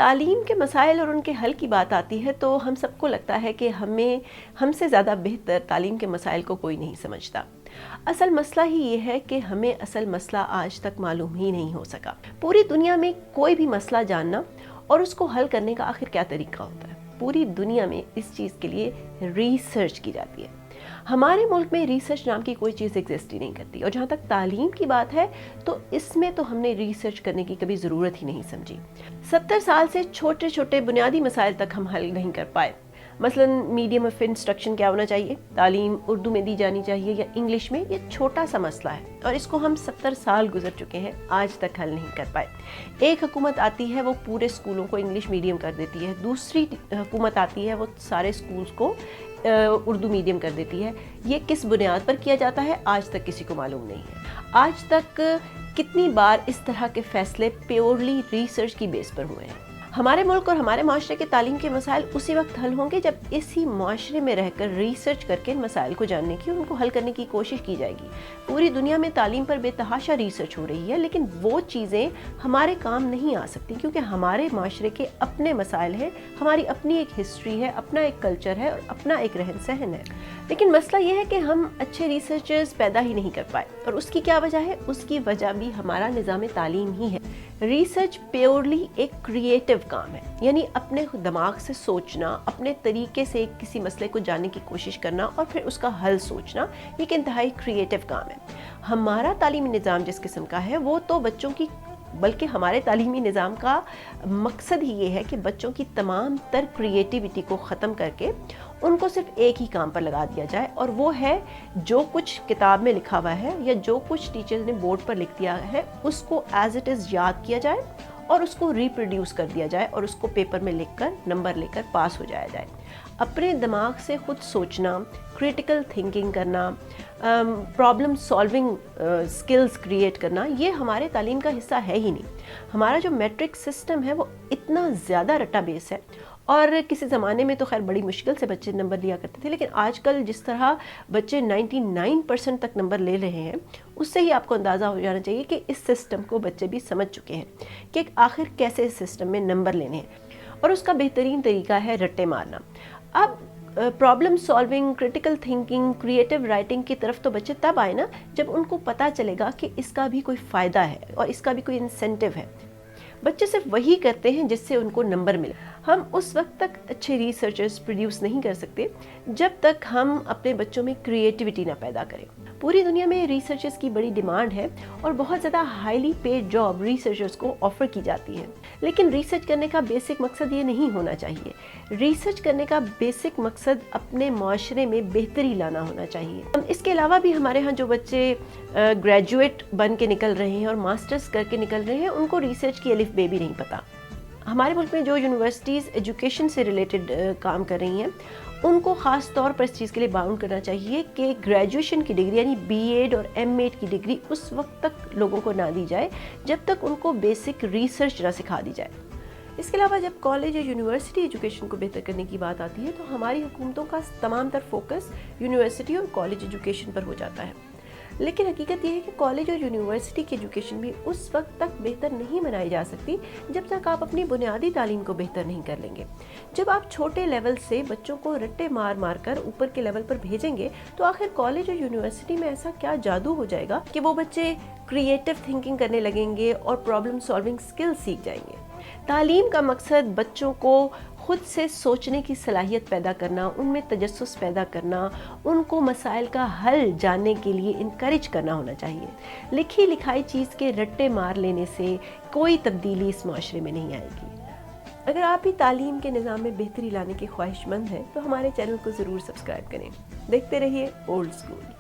تعلیم کے مسائل اور ان کے حل کی بات آتی ہے تو ہم سب کو لگتا ہے کہ ہم سے زیادہ بہتر تعلیم کے مسائل کو کوئی نہیں سمجھتا۔ اصل مسئلہ ہی یہ ہے کہ ہمیں اصل مسئلہ آج تک معلوم ہی نہیں ہو سکا۔ پوری دنیا میں کوئی بھی مسئلہ جاننا اور اس کو حل کرنے کا آخر کیا طریقہ ہوتا ہے، پوری دنیا میں اس چیز کے لیے ریسرچ کی جاتی ہے۔ ہمارے ملک میں ریسرچ نام کی کوئی چیز ایگزسٹ ہی نہیں کرتی، اور جہاں تک تعلیم کی بات ہے تو اس میں تو ہم نے ریسرچ کرنے کی کبھی ضرورت ہی نہیں سمجھی۔ 70 سال سے چھوٹے چھوٹے بنیادی مسائل تک ہم حل نہیں کر پائے۔ مثلا میڈیم آف انسٹرکشن کیا ہونا چاہیے، تعلیم اردو میں دی جانی چاہیے یا انگلش میں، یہ چھوٹا سا مسئلہ ہے اور اس کو ہم 70 سال گزر چکے ہیں، آج تک حل نہیں کر پائے۔ ایک حکومت آتی ہے وہ پورے اسکولوں کو انگلش میڈیم کر دیتی ہے، دوسری حکومت آتی ہے وہ سارے اسکولز کو اردو میڈیم کر دیتی ہے۔ یہ کس بنیاد پر کیا جاتا ہے آج تک کسی کو معلوم نہیں ہے۔ آج تک کتنی بار اس طرح کے فیصلے پیورلی ریسرچ کی بیس پر ہوئے ہیں۔ ہمارے ملک اور ہمارے معاشرے کے تعلیم کے مسائل اسی وقت حل ہوں گے جب اسی معاشرے میں رہ کر ریسرچ کر کے ان مسائل کو جاننے کی، ان کو حل کرنے کی کوشش کی جائے گی۔ پوری دنیا میں تعلیم پر بے تحاشا ریسرچ ہو رہی ہے، لیکن وہ چیزیں ہمارے کام نہیں آ سکتی کیونکہ ہمارے معاشرے کے اپنے مسائل ہیں، ہماری اپنی ایک ہسٹری ہے، اپنا ایک کلچر ہے اور اپنا ایک رہن سہن ہے۔ لیکن مسئلہ یہ ہے کہ ہم اچھے ریسرچرز پیدا ہی نہیں کر پائے، اور اس کی کیا وجہ ہے؟ اس کی وجہ بھی ہمارا نظام تعلیم ہی ہے۔ ریسرچ پیورلی ایک کریٹیو کام ہے، یعنی اپنے دماغ سے سوچنا، اپنے طریقے سے کسی مسئلے کو جاننے کی کوشش کرنا اور پھر اس کا حل سوچنا، یہ ایک انتہائی کریٹیو کام ہے۔ ہمارا تعلیمی نظام جس قسم کا ہے وہ تو بچوں کی، بلکہ ہمارے تعلیمی نظام کا مقصد ہی یہ ہے کہ بچوں کی تمام تر کریٹیوٹی کو ختم کر کے ان کو صرف ایک ہی کام پر لگا دیا جائے، اور وہ ہے جو کچھ کتاب میں لکھا ہوا ہے یا جو کچھ ٹیچرز نے بورڈ پر لکھ دیا ہے اس کو ایز اٹ از یاد کیا جائے اور اس کو ریپروڈیوس کر دیا جائے اور اس کو پیپر میں لکھ کر نمبر لے کر پاس ہو جایا جائے۔ اپنے دماغ سے خود سوچنا، کریٹیکل تھنکنگ کرنا، پرابلم سالونگ سکلز کریٹ کرنا، یہ ہمارے تعلیم کا حصہ ہے ہی نہیں۔ ہمارا جو میٹرک سسٹم ہے وہ اتنا زیادہ رٹا بیس ہے، اور کسی زمانے میں تو خیر بڑی مشکل سے بچے نمبر لیا کرتے تھے، لیکن آج کل جس طرح بچے 99% تک نمبر لے رہے ہیں اس سے ہی آپ کو اندازہ ہو جانا چاہیے کہ اس سسٹم کو بچے بھی سمجھ چکے ہیں کہ آخر کیسے اس سسٹم میں نمبر لینے ہیں، اور اس کا بہترین طریقہ ہے رٹے مارنا۔ اب problem solving, critical thinking, creative writing کی طرف تو بچے تب آئے نا جب ان کو پتہ چلے گا کہ اس کا بھی کوئی فائدہ ہے اور اس کا بھی کوئی انسینٹو ہے۔ بچے صرف وہی کرتے ہیں جس سے ان کو نمبر ملے۔ ہم اس وقت تک اچھے ریسرچرز پروڈیوس نہیں کر سکتے جب تک ہم اپنے بچوں میں کریٹیوٹی نہ پیدا کریں۔ پوری دنیا میں ریسرچرز کی بڑی ڈیمانڈ ہے اور بہت زیادہ ہائیلی پیڈ جاب ریسرچرز کو آفر کی جاتی ہے، لیکن ریسرچ کرنے کا بیسک مقصد یہ نہیں ہونا چاہیے۔ ریسرچ کرنے کا بیسک مقصد اپنے معاشرے میں بہتری لانا ہونا چاہیے۔ اس کے علاوہ بھی ہمارے ہاں جو بچے گریجویٹ بن کے نکل رہے ہیں اور ماسٹرز کر کے نکل رہے ہیں ان کو ریسرچ کی الف بے بھی نہیں پتہ۔ ہمارے ملک میں جو یونیورسٹیز ایجوکیشن سے ریلیٹڈ کام کر رہی ہیں ان کو خاص طور پر اس چیز کے لیے باؤنڈ کرنا چاہیے کہ گریجویشن کی ڈگری یعنی بی ایڈ اور ایم ایڈ کی ڈگری اس وقت تک لوگوں کو نہ دی جائے جب تک ان کو بیسک ریسرچ نہ سکھا دی جائے۔ اس کے علاوہ جب کالج یا یونیورسٹی ایجوکیشن کو بہتر کرنے کی بات آتی ہے تو ہماری حکومتوں کا تمام تر فوکس یونیورسٹی اور کالج ایجوکیشن پر ہو جاتا ہے، لیکن حقیقت یہ ہے کہ کالج اور یونیورسٹی کی ایجوکیشن بھی اس وقت تک بہتر نہیں بنائی جا سکتی جب تک آپ اپنی بنیادی تعلیم کو بہتر نہیں کر لیں گے۔ جب آپ چھوٹے لیول سے بچوں کو رٹے مار مار کر اوپر کے لیول پر بھیجیں گے تو آخر کالج اور یونیورسٹی میں ایسا کیا جادو ہو جائے گا کہ وہ بچے کریٹیو تھنکنگ کرنے لگیں گے اور پرابلم سالونگ سکل سیکھ جائیں گے۔ تعلیم کا مقصد بچوں کو خود سے سوچنے کی صلاحیت پیدا کرنا، ان میں تجسس پیدا کرنا، ان کو مسائل کا حل جاننے کے لیے انکریج کرنا ہونا چاہیے۔ لکھی لکھائی چیز کے رٹے مار لینے سے کوئی تبدیلی اس معاشرے میں نہیں آئے گی۔ اگر آپ بھی تعلیم کے نظام میں بہتری لانے کے خواہش مند ہیں تو ہمارے چینل کو ضرور سبسکرائب کریں۔ دیکھتے رہیے اولڈ اسکول۔